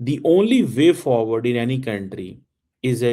The only way forward in any country is a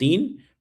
3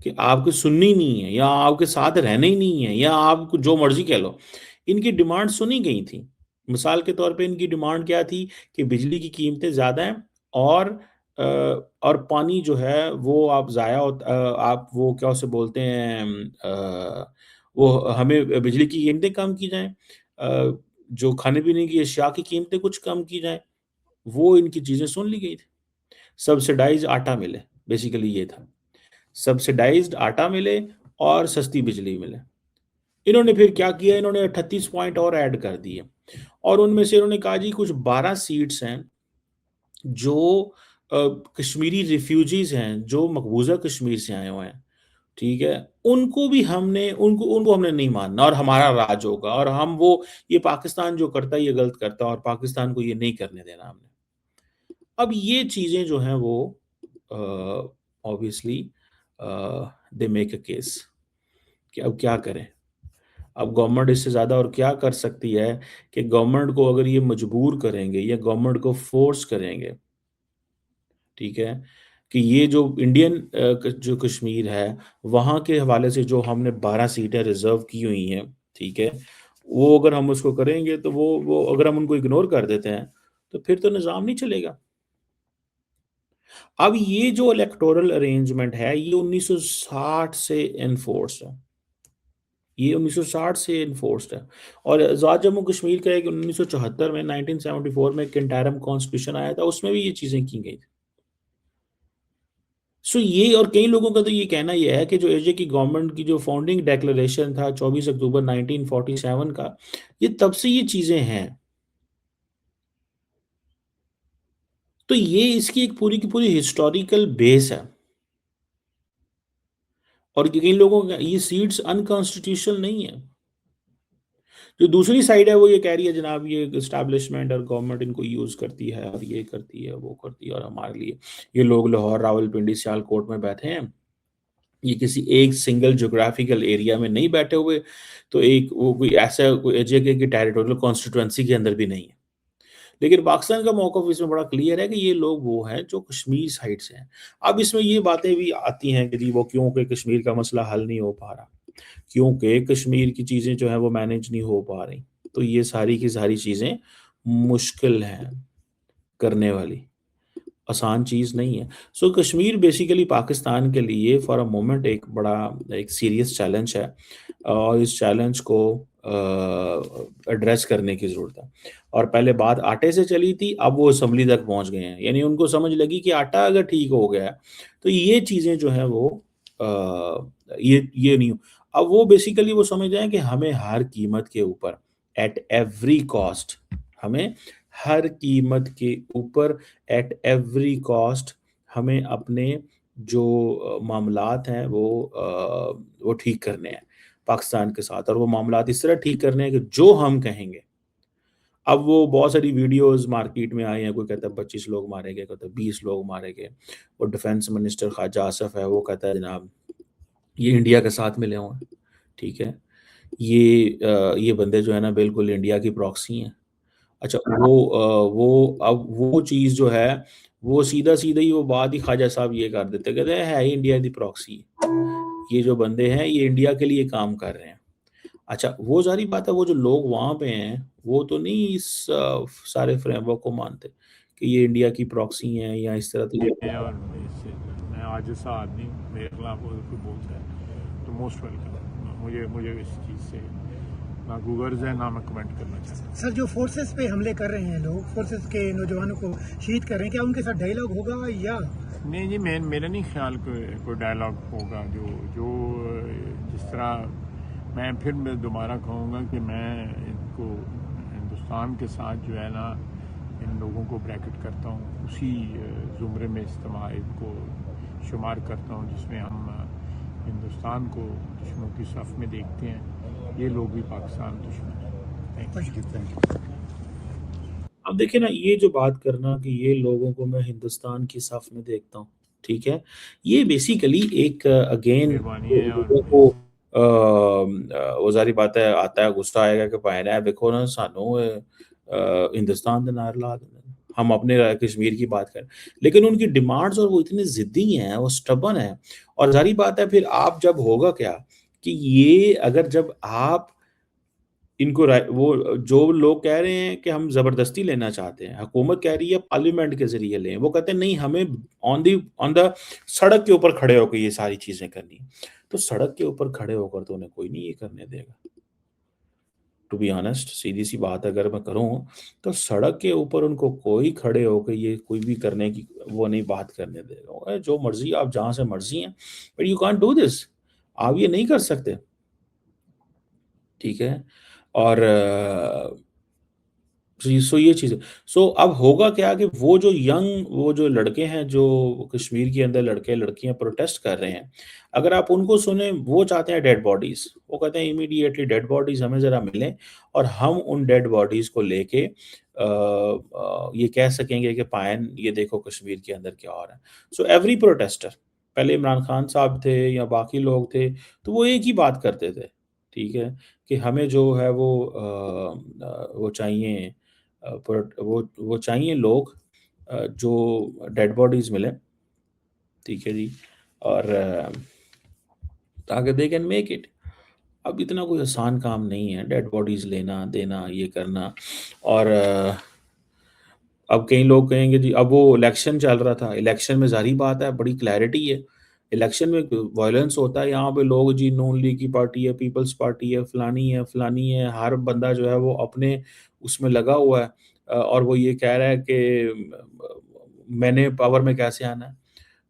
کہ آپ کو سننی نہیں ہے یا آپ کے ساتھ رہنا ہی نہیں ہے یا آپ کو جو مرضی کہہ لو. ان کی ڈیمانڈ سنی گئی تھی. مثال کے طور پہ ان کی ڈیمانڈ کیا تھی کہ بجلی کی قیمتیں زیادہ ہیں اور اور پانی جو ہے وہ آپ ضائع آپ وہ کیا اسے بولتے ہیں وہ ہمیں بجلی کی قیمتیں کم کی جائیں, جو کھانے پینے کی اشیاء کی قیمتیں کچھ کم کی جائیں. وہ ان کی چیزیں سن لی گئی تھی. سبسڈائز آٹا ملے, بیسیکلی یہ تھا. سبسڈائزڈ آٹا ملے اور سستی بجلی ملے. انہوں نے پھر کیا کیا, انہوں نے 38 پوائنٹ اور ایڈ کر دیے اور ان میں سے انہوں نے کہا جی کچھ 12 سیٹس ہیں جو کشمیری ریفیوجیز ہیں جو مقبوضہ کشمیر سے آئے ہوئے ہیں, ٹھیک ہے, ان کو بھی ہم نے ان کو ہم نے نہیں ماننا اور ہمارا راج ہوگا اور ہم وہ یہ پاکستان جو کرتا ہے یہ غلط کرتا ہے اور پاکستان کو یہ نہیں کرنے دینا ہم نے. اب یہ چیزیں جو ہیں وہ obviously they make a case کہ اب کیا کریں. اب گورنمنٹ اس سے زیادہ اور کیا کر سکتی ہے کہ گورنمنٹ کو اگر یہ مجبور کریں گے یا گورنمنٹ کو فورس کریں گے, ٹھیک ہے, کہ یہ جو انڈین جو کشمیر ہے وہاں کے حوالے سے جو ہم نے 12 سیٹیں ریزرو کی ہوئی ہیں, ٹھیک ہے, وہ اگر ہم اس کو کریں گے تو وہ اگر ہم ان کو اگنور کر دیتے ہیں تو پھر تو نظام نہیں چلے گا. اب یہ جو الیکٹورل ارینجمنٹ ہے یہ 1960 سے انفورسڈ ہے, یہ 1960 سے انفورسڈ ہے. اور آزاد جموں کشمیر کا ایک 1974 میں 1974 میں ایک انٹرم کانسٹیٹیوشن آیا تھا, اس میں بھی یہ چیزیں کی گئی تھی. یہ اور کئی لوگوں کا تو یہ کہنا یہ ہے کہ جو ایس جے کی گورنمنٹ کی جو فاؤنڈنگ ڈیکلریشن تھا 24 اکتوبر 1947 کا, یہ تب سے یہ چیزیں ہیں. تو یہ اس کی ایک پوری کی پوری ہسٹوریکل بیس ہے. اور کئی لوگوں کا یہ سیٹس انکانسٹیٹیوشنل نہیں ہے. جو دوسری سائڈ ہے وہ یہ کہہ رہی ہے جناب یہ اسٹیبلشمنٹ اور گورنمنٹ ان کو یوز کرتی ہے اور یہ کرتی ہے وہ کرتی ہے اور ہمارے لیے یہ لوگ لاہور راولپنڈی سیالکوٹ میں بیٹھے ہیں, یہ کسی ایک سنگل جغرافیکل ایریا میں نہیں بیٹھے ہوئے, تو ایک وہ کوئی ایسا جگہ کی ٹیریٹوریل کانسٹیٹوئنسی کے اندر بھی نہیں ہے. لیکن پاکستان کا موقف اس میں بڑا کلیئر ہے کہ یہ لوگ وہ ہیں جو کشمیر سائڈ سے ہیں. اب اس میں یہ باتیں بھی آتی ہیں کہ جی وہ کیوں کہ کشمیر کا مسئلہ حل نہیں ہو پا رہا, کیونکہ کشمیر کی چیزیں جو ہیں وہ مینیج نہیں ہو پا رہی. تو یہ ساری کی ساری چیزیں مشکل ہیں کرنے والی, آسان چیز نہیں ہے. کشمیر بیسیکلی پاکستان کے لیے فار اے مومنٹ ایک بڑا ایک سیریس چیلنج ہے اور اس چیلنج کو ایڈریس کرنے کی ضرورت ہے. اور پہلے بات آٹے سے چلی تھی, اب وہ اسمبلی تک پہنچ گئے ہیں, یعنی ان کو سمجھ لگی کہ آٹا اگر ٹھیک ہو گیا تو یہ چیزیں جو ہیں وہ یہ نہیں. اب وہ بیسیکلی وہ سمجھ جائیں کہ ہمیں ہر قیمت کے اوپر ایٹ ایوری کاسٹ, ہمیں ہر قیمت کے اوپر ایٹ ایوری کاسٹ ہمیں اپنے جو معاملات ہیں وہ ٹھیک کرنے ہیں پاکستان کے ساتھ, اور وہ معاملات اس طرح ٹھیک کرنے ہیں کہ جو ہم کہیں گے. اب وہ بہت ساری ویڈیوز مارکیٹ میں آئی ہیں, کوئی کہتا ہے 25 لوگ مارے گئے, کہتا ہے 20 لوگ مارے گئے. اور ڈیفنس منسٹر خواجہ آصف ہے وہ کہتا ہے جناب یہ انڈیا کے ساتھ ملے ہوئے ہیں, ٹھیک ہے, یہ بندے جو ہے نا بالکل انڈیا کی پراکسی ہیں. اچھا وہ اب وہ چیز جو ہے وہ سیدھا ہی وہ بات ہی خواجہ صاحب یہ کر دیتے, کہتے ہیں ہے انڈیا دی پراکسی, یہ جو بندے ہیں یہ انڈیا کے لیے کام کر رہے ہیں. اچھا وہ ظاہری بات ہے وہ جو لوگ وہاں پہ ہیں وہ تو نہیں اس سارے فریم ورک کو مانتے کہ یہ انڈیا کی پراکسی ہیں یا اس طرح. اور میں آج سا آدمی میرے خلاف کوئی بولتا ہے تو موسٹ ویلکم, مجھے اس چیز سے نہ گوگرز ہے نہ میں کمنٹ کرنا چاہتا ہوں. سر جو فورسز پہ حملے کر رہے ہیں لوگ, فورسز کے نوجوانوں کو شہید کر رہے ہیں, کیا ان کے ساتھ ڈائیلاگ ہوگا یا نہیں جی میرا نہیں خیال کوئی ڈائیلاگ ہوگا. جو جس طرح میں پھر دوبارہ کہوں گا کہ میں ان کو ہندوستان کے ساتھ جو ہے نا ان لوگوں کو بریکٹ کرتا ہوں, اسی زمرے میں استعمال کو شمار کرتا ہوں جس میں ہم ہندوستان کو دشمنوں کی صف میں دیکھتے ہیں. یہ لوگ بھی پاکستان دشمن ہیں. اب دیکھیں نا یہ جو بات کرنا کہ یہ لوگوں کو میں ہندوستان کی صف میں دیکھتا ہوں, ٹھیک ہے, یہ بیسیکلی ایک اگین وہ ساری بات ہے, آتا ہے غصہ آئے گا کہ پہنا ہے دیکھو نا سانو ہندوستان دے نعرے لا دینا, ہم اپنے کشمیر کی بات کریں، لیکن ان کی ڈیمانڈز اور وہ اتنے ضدی ہیں، وہ اسٹبن ہیں، اور ظاہری بات ہے پھر آپ جب ہوگا کیا کہ یہ اگر جب آپ ان کو وہ جو لوگ کہہ رہے ہیں کہ ہم زبردستی لینا چاہتے ہیں، حکومت کہہ رہی ہے پارلیمنٹ کے ذریعے لیں، وہ کہتے ہیں نہیں ہمیں آن دا سڑک کے اوپر کھڑے ہو کے یہ ساری چیزیں کرنی ہیں۔ تو سڑک کے اوپر کھڑے ہو کر تو انہیں کوئی نہیں یہ کرنے دے گا، ٹو بی آنیسٹ، سیدھی سی بات اگر میں کروں تو سڑک کے اوپر ان کو کوئی کھڑے ہو کے یہ کوئی بھی کرنے کی وہ نہیں بات کرنے دے گا، جو مرضی آپ جہاں سے مرضی ہیں، but you can't do this, آپ یہ نہیں کر سکتے، ٹھیک ہے؟ اور سو یہ چیز ہے، سو اب ہوگا کیا کہ وہ جو وہ جو لڑکے ہیں جو کشمیر کے اندر لڑکے لڑکیاں پروٹیسٹ کر رہے ہیں، اگر آپ ان کو سنیں وہ چاہتے ہیں ڈیڈ باڈیز، وہ کہتے ہیں امیڈیٹلی ڈیڈ باڈیز ہمیں ذرا ملیں اور ہم ان ڈیڈ باڈیز کو لے کے یہ کہہ سکیں گے کہ پائن یہ دیکھو کشمیر کے اندر کیا ہو رہا ہے۔ سو ایوری پروٹیسٹر، پہلے عمران خان صاحب تھے یا باقی لوگ تھے تو وہ ایک ہی بات کرتے تھے، ٹھیک ہے، کہ ہمیں جو ہے وہ چاہیے وہ چاہیے لوگ جو ڈیڈ باڈیز ملیں، ٹھیک ہے جی، اور تاکہ دے کین میک اٹ۔ اب اتنا کوئی آسان کام نہیں ہے ڈیڈ باڈیز لینا دینا یہ کرنا، اور اب کئی لوگ کہیں گے جی اب وہ الیکشن چل رہا تھا، الیکشن میں ظاہری بات ہے بڑی کلیئرٹی ہے، الیکشن میں وائلنس ہوتا ہے، یہاں پہ لوگ جی نون لیگ کی پارٹی ہے، پیپلز پارٹی ہے، فلانی ہے، ہر بندہ جو ہے وہ اپنے اس میں لگا ہوا ہے، اور وہ یہ کہہ رہا ہے کہ میں نے پاور میں کیسے آنا ہے،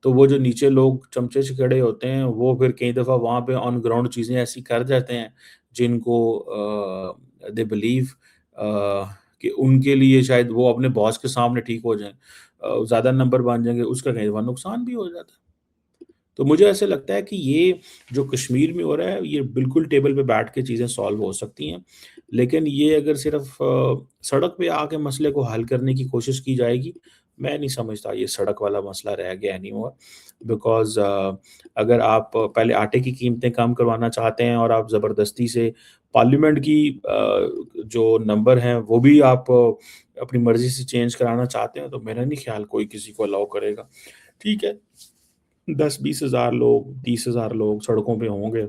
تو وہ جو نیچے لوگ چمچے سے کھڑے ہوتے ہیں وہ پھر کئی دفعہ وہاں پہ آن گراؤنڈ چیزیں ایسی کر جاتے ہیں جن کو دے بلیو کہ ان کے لیے شاید وہ اپنے باس کے سامنے ٹھیک ہو جائیں، زیادہ نمبر بن جائیں گے، اس کا کئی دفعہ نقصان بھی ہو جاتا ہے۔ تو مجھے ایسے لگتا ہے کہ یہ جو کشمیر میں ہو رہا ہے یہ بالکل ٹیبل پہ بیٹھ کے چیزیں سالو ہو سکتی ہیں، لیکن یہ اگر صرف سڑک پہ آ کے مسئلے کو حل کرنے کی کوشش کی جائے گی، میں نہیں سمجھتا یہ سڑک والا مسئلہ رہ گیا نہیں ہوا، بیکاز اگر آپ پہلے آٹے کی قیمتیں کم کروانا چاہتے ہیں اور آپ زبردستی سے پارلیمنٹ کی جو نمبر ہیں وہ بھی آپ اپنی مرضی سے چینج کرانا چاہتے ہیں، تو میرا نہیں خیال کوئی کسی کو الاؤ کرے گا، ٹھیک ہے، 10-20 ہزار لوگ 30 ہزار لوگ سڑکوں پہ ہوں گے،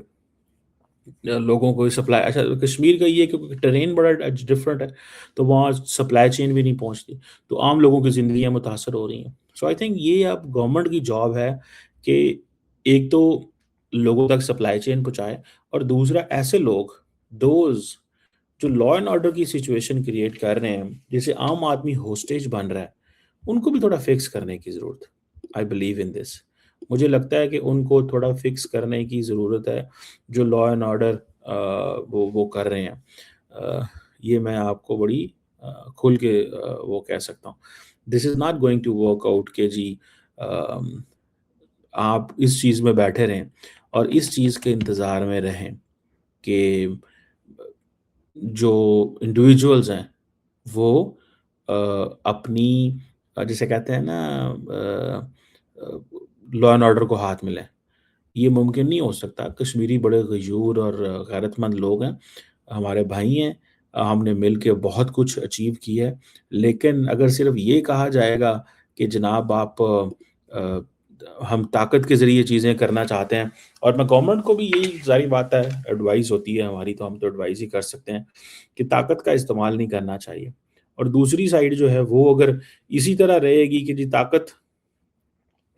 لوگوں کو سپلائی، اچھا کشمیر کا یہ کہ ٹرین بڑا ڈفرینٹ ہے تو وہاں سپلائی چین بھی نہیں پہنچتی، تو عام لوگوں کی زندگیاں متاثر ہو رہی ہیں۔ سو آئی تھنک یہ اب گورنمنٹ کی جاب ہے کہ ایک تو لوگوں تک سپلائی چین پہنچائے، اور دوسرا ایسے لوگ دوز جو لا اینڈ آرڈر کی سچویشن کریٹ کر رہے ہیں، جیسے عام آدمی ہوسٹیج بن رہا ہے، ان کو بھی تھوڑا فکس کرنے کی ضرورت ہے۔ آئی بلیو ان دس، مجھے لگتا ہے کہ ان کو تھوڑا فکس کرنے کی ضرورت ہے، جو لا اینڈ آرڈر وہ کر رہے ہیں، یہ میں آپ کو بڑی کھل کے وہ کہہ سکتا ہوں، this is not going to work out کہ جی آپ اس چیز میں بیٹھے رہیں اور اس چیز کے انتظار میں رہیں کہ جو انڈیویجولز ہیں وہ اپنی جسے کہتے ہیں نا لا اینڈ آرڈر کو ہاتھ میں لیں، یہ ممکن نہیں ہو سکتا۔ کشمیری بڑے غیور اور غیرت مند لوگ ہیں، ہمارے بھائی ہیں، ہم نے مل کے بہت کچھ اچیو کیا ہے، لیکن اگر صرف یہ کہا جائے گا کہ جناب آپ ہم طاقت کے ذریعے چیزیں کرنا چاہتے ہیں، اور میں گورنمنٹ کو بھی یہی ظاہری بات ہے ایڈوائز ہوتی ہے ہماری، تو ہم تو ایڈوائز ہی کر سکتے ہیں کہ طاقت کا استعمال نہیں کرنا چاہیے، اور دوسری سائڈ جو ہے وہ اگر اسی طرح رہے گی کہ جی طاقت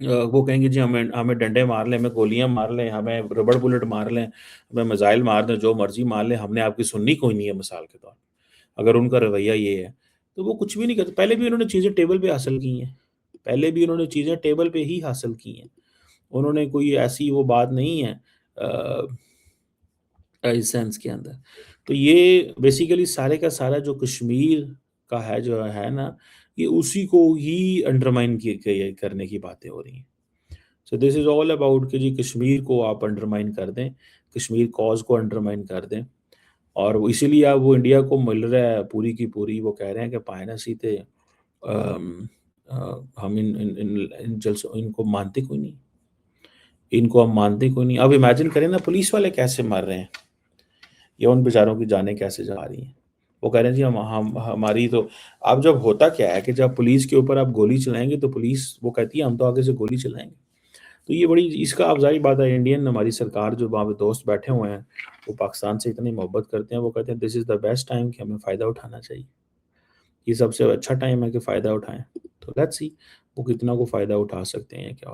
وہ کہیں گے جی ہمیں ڈنڈے مار لیں، ہمیں گولیاں مار لیں، ہمیں ربڑ بلٹ مار لیں، ہمیں میزائل مار دیں، جو مرضی مار لیں، ہم نے آپ کی سننی کوئی نہیں ہے، مثال کے طور پر اگر ان کا رویہ یہ ہے تو وہ کچھ بھی نہیں کرتے۔ پہلے بھی انہوں نے چیزیں ٹیبل پہ حاصل کی ہیں، پہلے بھی انہوں نے چیزیں ٹیبل پہ ہی حاصل کی ہیں، انہوں نے کوئی ایسی وہ بات نہیں ہے اس سینس کے اندر۔ تو یہ بیسیکلی سارے کا سارا جو کشمیر کا ہے جو ہے نا، یہ اسی کو ہی انڈرمائن کرنے کی باتیں ہو رہی ہیں۔ سو دس از آل اباؤٹ کہ جی کشمیر کو آپ انڈرمائن کر دیں، کشمیر کاز کو انڈرمائن کر دیں، اور اسی لیے اب وہ انڈیا کو مل رہا ہے پوری کی پوری، وہ کہہ رہے ہیں کہ پائناسی تھے، ہم ان جلسوں ان کو مانتے کوئی نہیں، ان کو ہم مانتے کوئی نہیں۔ اب امیجن کریں نا پولیس والے کیسے مر رہے ہیں، یا ان بیچاروں کی جانیں کیسے جا رہی ہیں، وہ کہہ رہے ہیں جی ہماری تو اب جب ہوتا کیا ہے کہ جب پولیس کے اوپر آپ گولی چلائیں گے تو پولیس وہ کہتی ہے ہم تو آگے سے گولی چلائیں گے. تو یہ بڑی اس کا اب ظاہر بات ہے انڈین ہماری سرکار جو وہاں پہ دوست بیٹھے ہوئے ہیں وہ پاکستان سے اتنی محبت کرتے ہیں, وہ کہتے ہیں دس از دا بیسٹ ٹائم کہ ہمیں فائدہ اٹھانا چاہیے, یہ سب سے اچھا ٹائم ہے کہ فائدہ اٹھائیں. تو لیٹس سی وہ کتنا کو فائدہ اٹھا سکتے ہیں یا کیا.